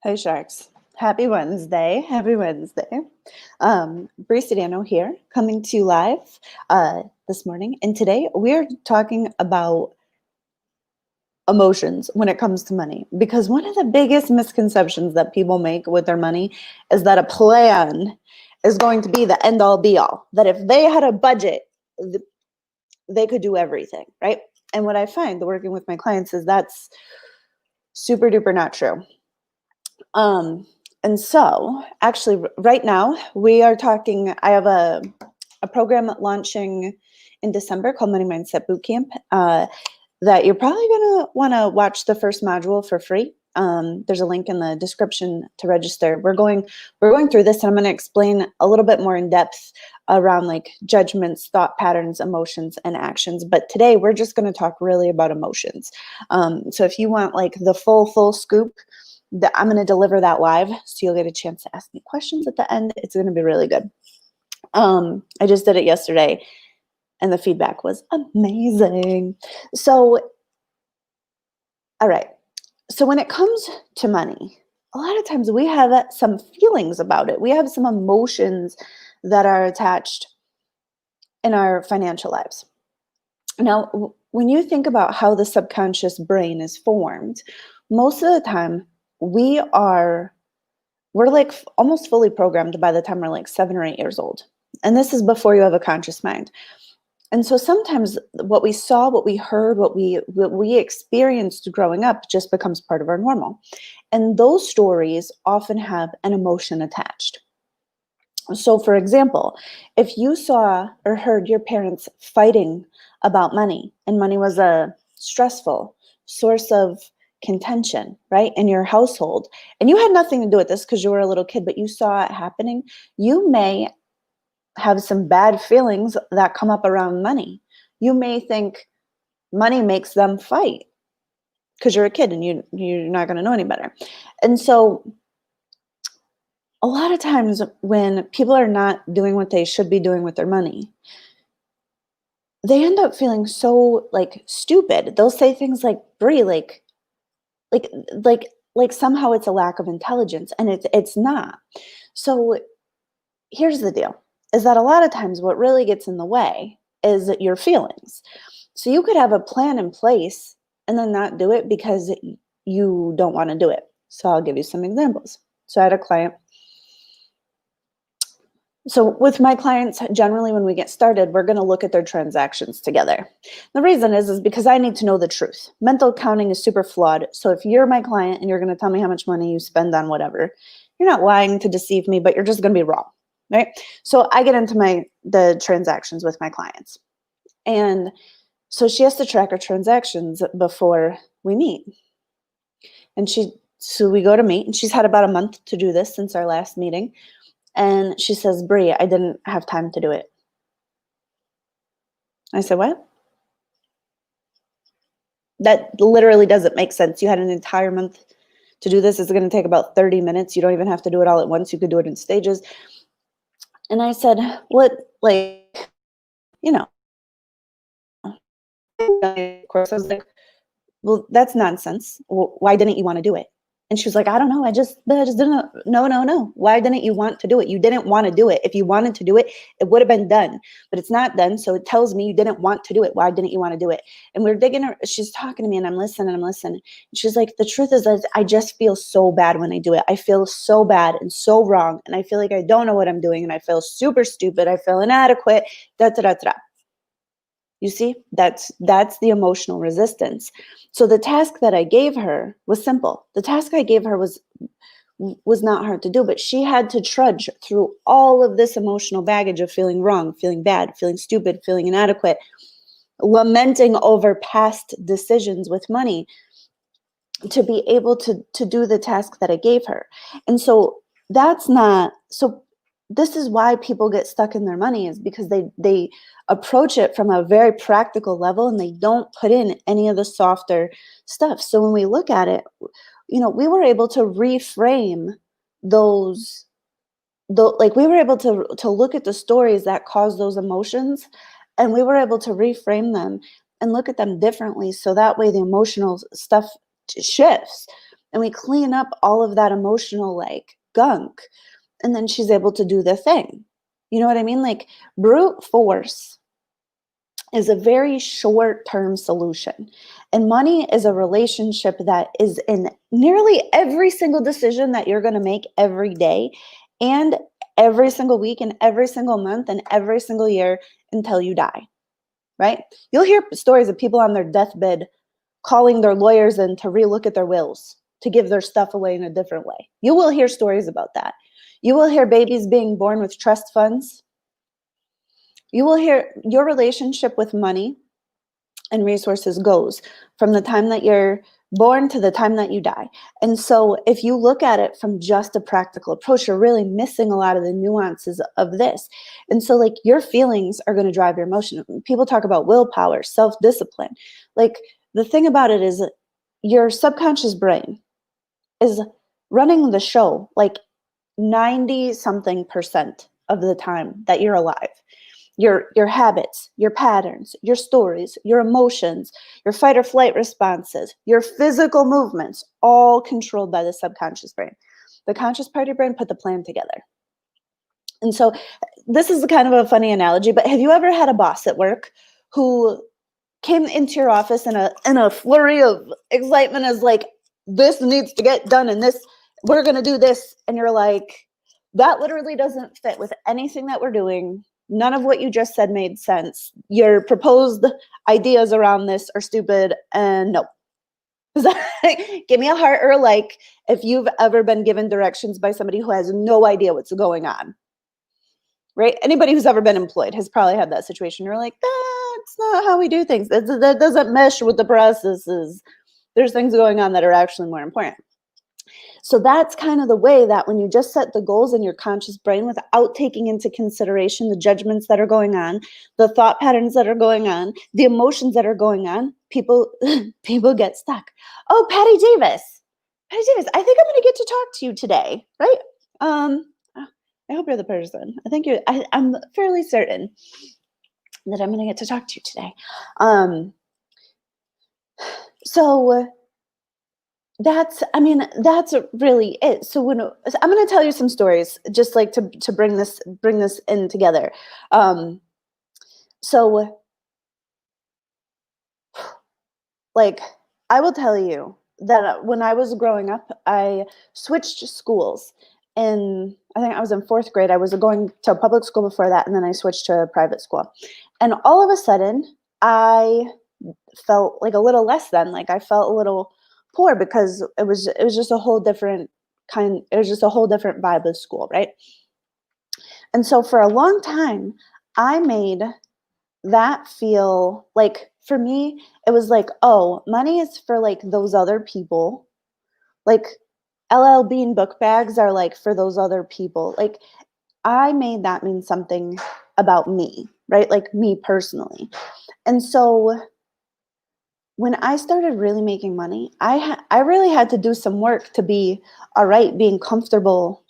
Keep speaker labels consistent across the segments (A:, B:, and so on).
A: Hey Sharks. Happy Wednesday. Happy Wednesday. Brie Sodano here, coming to you live this morning. And today we are talking about emotions when it comes to money. Because one of the biggest misconceptions that people make with their money is that a plan is going to be the end all be all. That if they had a budget, they could do everything, right? And what I find working with my clients is that's super duper not true. And so actually right now we are talking, I have a program launching in December called Money Mindset Bootcamp that you're probably going to want to watch the first module for free. There's a link in the description to register. We're going through this, and I'm going to explain a little bit more in depth around like judgments, thought patterns, emotions, and actions. But today we're just going to talk really about emotions. So if you want like the full scoop, I'm going to deliver that live, so you'll get a chance to ask me questions at the end. It's going to be really good. I just did it yesterday, and the feedback was amazing. So, all right. So when it comes to money, a lot of times we have some feelings about it. We have some emotions that are attached in our financial lives. Now, when you think about how the subconscious brain is formed, most of the time, we're like almost fully programmed by the time we're like 7 or 8 years old. And this is before you have a conscious mind. And so sometimes what we saw, what we heard, what we experienced growing up just becomes part of our normal. And those stories often have an emotion attached. So for example, if you saw or heard your parents fighting about money, and money was a stressful source of contention, right, in your household, and you had nothing to do with this because you were a little kid, but you saw it happening, you may have some bad feelings that come up around money. You may think money makes them fight because you're a kid and you're not going to know any better. And so a lot of times when people are not doing what they should be doing with their money, they end up feeling so like stupid. They'll say things like, Brie, like somehow it's a lack of intelligence, and it's not. So here's the deal, is that a lot of times what really gets in the way is your feelings. So you could have a plan in place and then not do it because you don't want to do it. So I'll give you some examples. So I had a client. So with my clients, generally when we get started, we're going to look at their transactions together. The reason is because I need to know the truth. Mental accounting is super flawed. So if you're my client and you're going to tell me how much money you spend on whatever, you're not lying to deceive me, but you're just going to be wrong, right? So I get into the transactions with my clients. And so she has to track her transactions before we meet. And so we go to meet, and she's had about a month to do this since our last meeting. And she says, Brie, I didn't have time to do it. I said, what? That literally doesn't make sense. You had an entire month to do this. It's going to take about 30 minutes. You don't even have to do it all at once. You could do it in stages. And I said, what, like, you know, of course I was like, well, that's nonsense. Well, why didn't you want to do it? And she was like, I don't know. I just didn't. No. Why didn't you want to do it? You didn't want to do it. If you wanted to do it, it would have been done, but it's not done. So it tells me you didn't want to do it. Why didn't you want to do it? And we're digging her. She's talking to me, and I'm listening. And she's like, the truth is that I just feel so bad when I do it. I feel so bad and so wrong. And I feel like I don't know what I'm doing. And I feel super stupid. I feel inadequate. You see, that's the emotional resistance. So the task that I gave her was simple. The task I gave her was not hard to do, but she had to trudge through all of this emotional baggage of feeling wrong, feeling bad, feeling stupid, feeling inadequate, lamenting over past decisions with money to be able to do the task that I gave her. And so this is why people get stuck in their money, is because they approach it from a very practical level and they don't put in any of the softer stuff. So when we look at it, we were able to reframe we were able to look at the stories that cause those emotions, and we were able to reframe them and look at them differently. So that way the emotional stuff shifts. and we clean up all of that emotional like gunk, and then she's able to do the thing. You know what I mean? Like brute force is a very short-term solution. And money is a relationship that is in nearly every single decision that you're going to make every day and every single week and every single month and every single year until you die, right? You'll hear stories of people on their deathbed calling their lawyers in to relook at their wills, to give their stuff away in a different way. You will hear stories about that. You will hear babies being born with trust funds. You will hear your relationship with money and resources goes from the time that you're born to the time that you die. And so if you look at it from just a practical approach, you're really missing a lot of the nuances of this. And so like your feelings are going to drive your emotion. People talk about willpower, self-discipline. Like the thing about it is your subconscious brain is running the show like 90 something % of the time that you're alive. Your habits, your patterns, your stories, your emotions, your fight or flight responses, your physical movements, all controlled by the subconscious brain. The conscious part of your brain put the plan together. And so this is kind of a funny analogy, but have you ever had a boss at work who came into your office in a flurry of excitement as like, this needs to get done and this, we're going to do this. And you're like, that literally doesn't fit with anything that we're doing. None of what you just said made sense. Your proposed ideas around this are stupid and no. Give me a heart or a like if you've ever been given directions by somebody who has no idea what's going on. Right? Anybody who's ever been employed has probably had that situation. You're like, that's not how we do things. That doesn't mesh with the processes. There's things going on that are actually more important. So that's kind of the way that when you just set the goals in your conscious brain without taking into consideration the judgments that are going on, the thought patterns that are going on, the emotions that are going on, people get stuck. Oh, Patty Davis, I think I'm going to get to talk to you today, right? I hope you're the person. I'm fairly certain that I'm going to get to talk to you today. So that's really it. So I'm going to tell you some stories just like to bring this in together. So like I will tell you that when I was growing up, I switched schools, and I think I was in 4th grade. I was going to a public school before that, and then I switched to a private school. And all of a sudden, I felt like a little less than, like I felt a little poor because it was just a whole different vibe of school, right? And so for a long time, I made that feel like, for me, it was like, oh, money is for like those other people. Like LL Bean book bags are like for those other people. Like I made that mean something about me, right? Like me personally. And so when I started really making money, I really had to do some work to be all right, being comfortable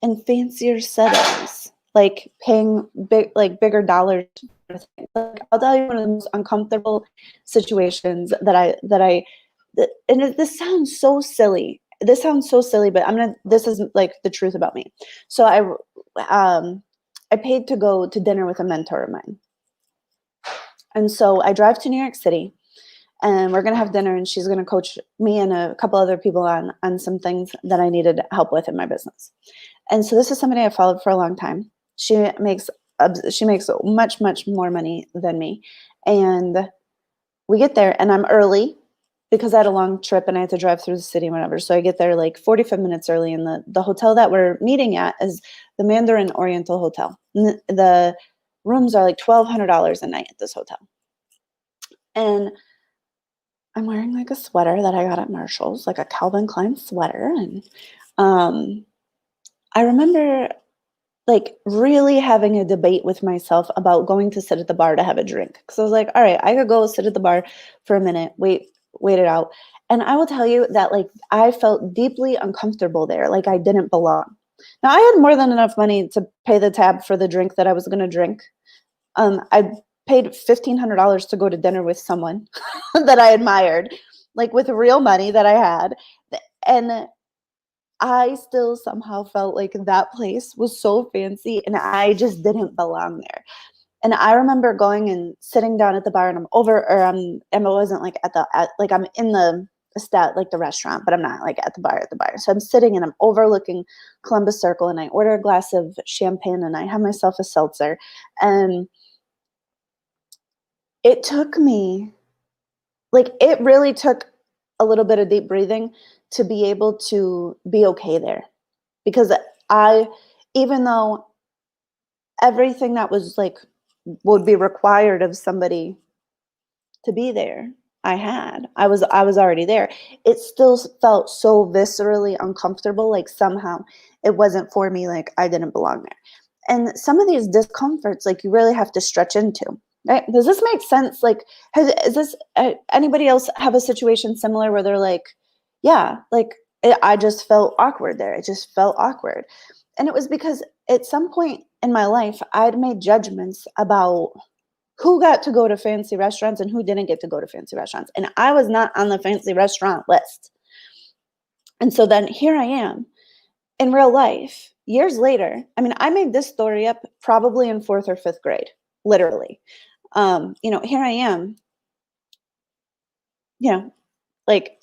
A: in fancier settings, like paying bigger dollars. Like I'll tell you one of the most uncomfortable situations this sounds so silly. This but this is like the truth about me. So I paid to go to dinner with a mentor of mine. And so I drive to New York City, and we're going to have dinner, and she's going to coach me and a couple other people on some things that I needed help with in my business. And so this is somebody I followed for a long time. She makes much, much more money than me. And we get there, and I'm early because I had a long trip and I had to drive through the city, whatever. So I get there like 45 minutes early, and the hotel that we're meeting at is the Mandarin Oriental Hotel. And the rooms are like $1,200 a night at this hotel. And I'm wearing like a sweater that I got at Marshall's, like a Calvin Klein sweater. And I remember like really having a debate with myself about going to sit at the bar to have a drink. Because I was like, all right, I could go sit at the bar for a minute, wait it out. And I will tell you that like I felt deeply uncomfortable there, like I didn't belong. Now I had more than enough money to pay the tab for the drink that I was going to drink. I paid $1,500 to go to dinner with someone that I admired, like with real money that I had. And I still somehow felt like that place was so fancy and I just didn't belong there. And I remember going and sitting down at the bar, and I'm over, or and I wasn't like like I'm in the like the restaurant, but I'm not like at the bar. So I'm sitting and I'm overlooking Columbus Circle, and I order a glass of champagne and I have myself a seltzer. And it took me, like, it really took a little bit of deep breathing to be able to be okay there. Because I, even though everything that was like would be required of somebody to be there, I was already there. It still felt so viscerally uncomfortable, like somehow it wasn't for me, like I didn't belong there. And some of these discomforts, like, you really have to stretch into, right? Does this make sense? Like, is this anybody else have a situation similar where they're like, yeah, like, I just felt awkward there. It just felt awkward. And it was because at some point in my life, I'd made judgments about who got to go to fancy restaurants and who didn't get to go to fancy restaurants. And I was not on the fancy restaurant list. And so then here I am in real life, years later. I mean, I made this story up probably in 4th or 5th grade, literally. Here I am, like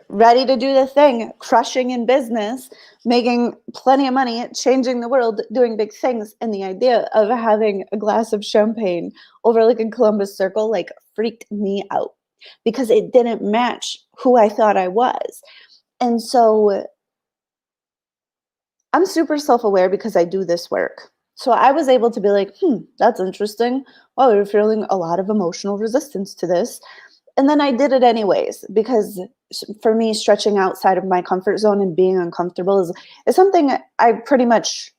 A: ready to do the thing, crushing in business, making plenty of money, changing the world, doing big things. And the idea of having a glass of champagne overlooking Columbus Circle, like, freaked me out because it didn't match who I thought I was. And so I'm super self-aware because I do this work. So I was able to be like, that's interesting. Well, you're feeling a lot of emotional resistance to this. And then I did it anyways, because for me, stretching outside of my comfort zone and being uncomfortable is something I pretty much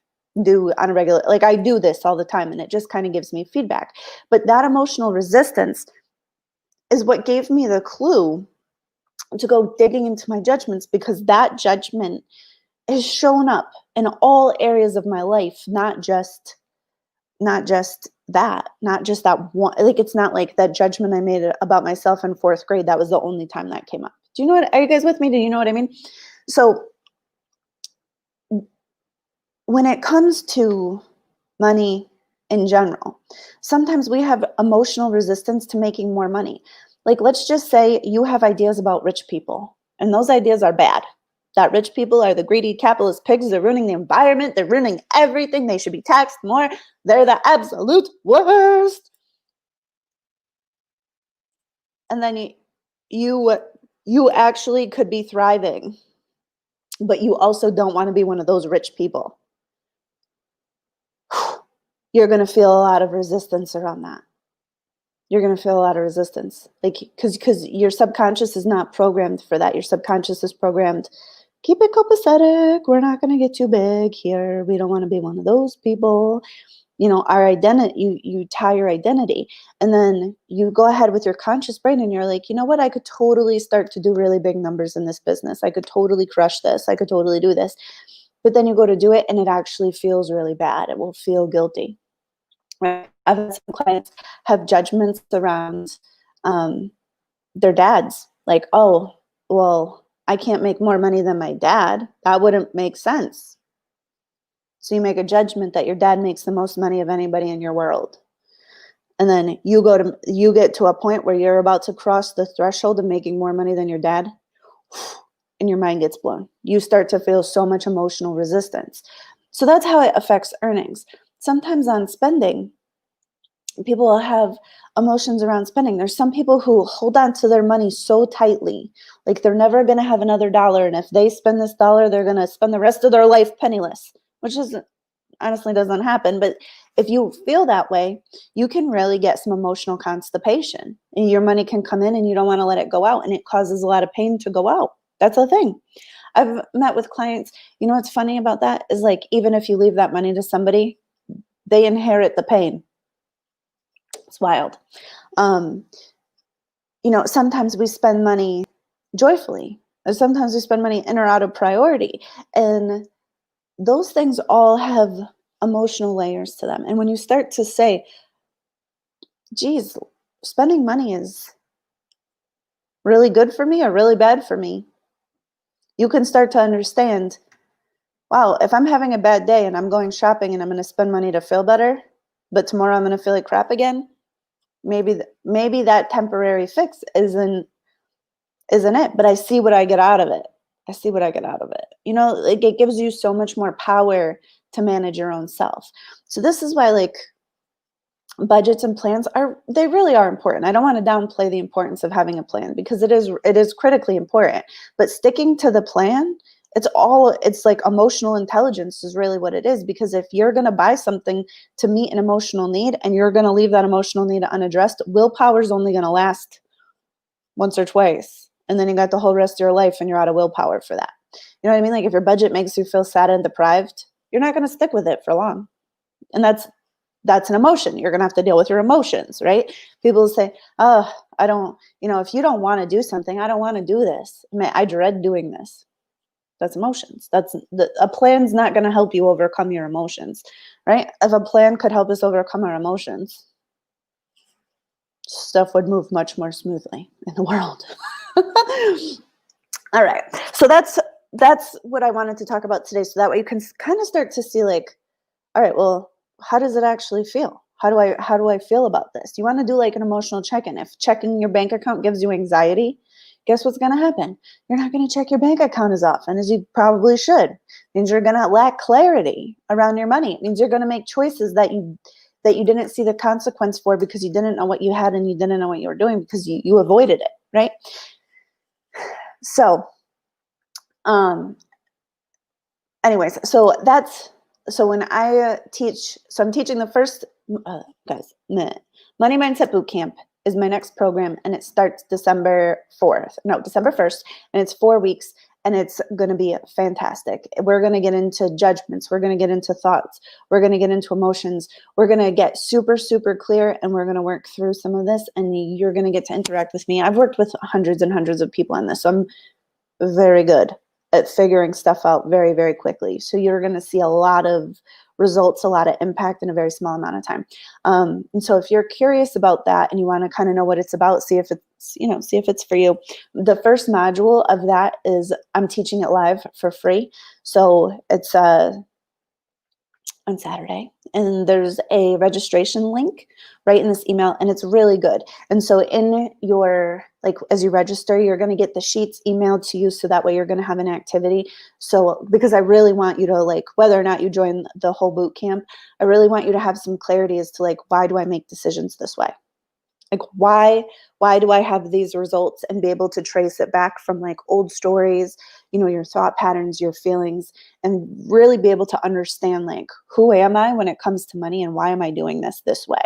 A: do on a regular, like, I do this all the time, and it just kind of gives me feedback. But that emotional resistance is what gave me the clue to go digging into my judgments, because that judgment has shown up in all areas of my life, not just that one. Like, it's not like that judgment I made about myself in 4th grade, that was the only time that came up. Do you know what, are you guys with me? Do you know what I mean? So when it comes to money in general, sometimes we have emotional resistance to making more money. Like, let's just say you have ideas about rich people, and those ideas are bad. That rich people are the greedy capitalist pigs. They're ruining the environment. They're ruining everything. They should be taxed more. They're the absolute worst. And then you actually could be thriving, but you also don't want to be one of those rich people. You're going to feel a lot of resistance around that. You're going to feel a lot of resistance, like, because your subconscious is not programmed for that. Your subconscious is programmed, keep it copacetic. We're not going to get too big here. We don't want to be one of those people. Our identity, you tie your identity, and then you go ahead with your conscious brain and you're like, you know what? I could totally start to do really big numbers in this business. I could totally crush this. I could totally do this. But then you go to do it and it actually feels really bad. It will feel guilty. Right? I've had some clients have judgments around their dads, like, oh, well, I can't make more money than my dad. That wouldn't make sense. So you make a judgment that your dad makes the most money of anybody in your world. And then you get to a point where you're about to cross the threshold of making more money than your dad, and your mind gets blown. You start to feel so much emotional resistance. So that's how it affects earnings. Sometimes on spending, people will have emotions around spending. There's some people who hold on to their money so tightly, like they're never going to have another dollar. And if they spend this dollar, they're going to spend the rest of their life penniless, which is honestly doesn't happen. But if you feel that way, you can really get some emotional constipation, and your money can come in and you don't want to let it go out, and it causes a lot of pain to go out. That's the thing. I've met with clients, what's funny about that is, like, even if you leave that money to somebody, they inherit the pain. It's wild. Sometimes we spend money joyfully, or sometimes we spend money in or out of priority, and those things all have emotional layers to them. And when you start to say, geez, spending money is really good for me or really bad for me, you can start to understand, wow, if I'm having a bad day and I'm going shopping and I'm going to spend money to feel better, but tomorrow I'm going to feel like crap again, maybe that temporary fix isn't it, but I see what I get out of it. I see what I get out of it. You know, like it gives you so much more power to manage your own self. So this is why like budgets and plans they really are important. I don't want to downplay the importance of having a plan because it is critically important. But sticking to the plan, it's like emotional intelligence is really what it is, because if you're going to buy something to meet an emotional need and you're going to leave that emotional need unaddressed, willpower is only going to last once or twice. And then you got the whole rest of your life and you're out of willpower for that. You know what I mean? Like if your budget makes you feel sad and deprived, you're not going to stick with it for long. And that's an emotion. You're going to have to deal with your emotions, right? People say, oh, I don't, if you don't want to do something, I don't want to do this. I dread doing this. That's emotions. A plan's not going to help you overcome your emotions, right? If a plan could help us overcome our emotions, stuff would move much more smoothly in the world. All right. So that's what I wanted to talk about today. So that way you can kind of start to see like, all right, well, how does it actually feel? How do I feel about this? You want to do like an emotional check-in. If checking your bank account gives you anxiety, guess what's going to happen? You're not going to check your bank account as often as you probably should. It means you're going to lack clarity around your money. It means you're going to make choices that you didn't see the consequence for because you didn't know what you had and you didn't know what you were doing because you avoided it, right? So, anyways, so when I teach, so I'm teaching the first, guys, Money Mindset Bootcamp is my next program, and it starts December 1st, and it's 4 weeks, and it's going to be fantastic. We're going to get into judgments. We're going to get into thoughts. We're going to get into emotions. We're going to get super, super clear, and we're going to work through some of this, and you're going to get to interact with me. I've worked with hundreds and hundreds of people on this, so I'm very good at figuring stuff out very, very quickly. So you're going to see a lot of results, a lot of impact in a very small amount of time. And so if you're curious about that and you want to kind of know what it's about, see if it's for you. The first module of that is I'm teaching it live for free. So it's on Saturday, and there's a registration link right in this email, and it's really good. And so in your, like, as you register, you're going to get the sheets emailed to you, so that way you're going to have an activity. So because I really want you to, like, whether or not you join the whole boot camp, I really want you to have some clarity as to, like, why do I make decisions this way? Like, why do I have these results, and be able to trace it back from like old stories, your thought patterns, your feelings, and really be able to understand, like, who am I when it comes to money, and why am I doing this way?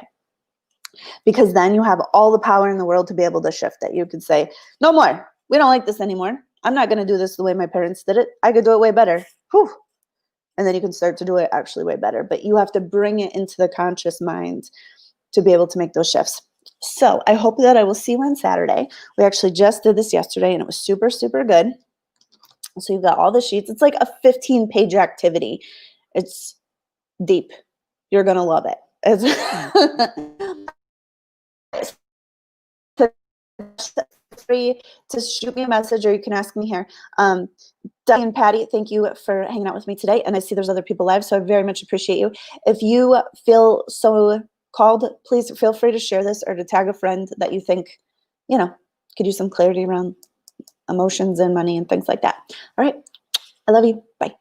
A: Because then you have all the power in the world to be able to shift it. You could say, no more. We don't like this anymore. I'm not going to do this the way my parents did it. I could do it way better. Whew. And then you can start to do it actually way better. But you have to bring it into the conscious mind to be able to make those shifts. So I hope that I will see you on Saturday. We actually just did this yesterday, and it was super, super good. So you've got all the sheets. It's like a 15-page activity. It's deep. You're going to love it. It's free to shoot me a message, or you can ask me here. Debbie and Patty, thank you for hanging out with me today. And I see there's other people live, so I very much appreciate you. If you feel so called, please feel free to share this or to tag a friend that you think, could use some clarity around emotions and money and things like that. All right. I love you. Bye.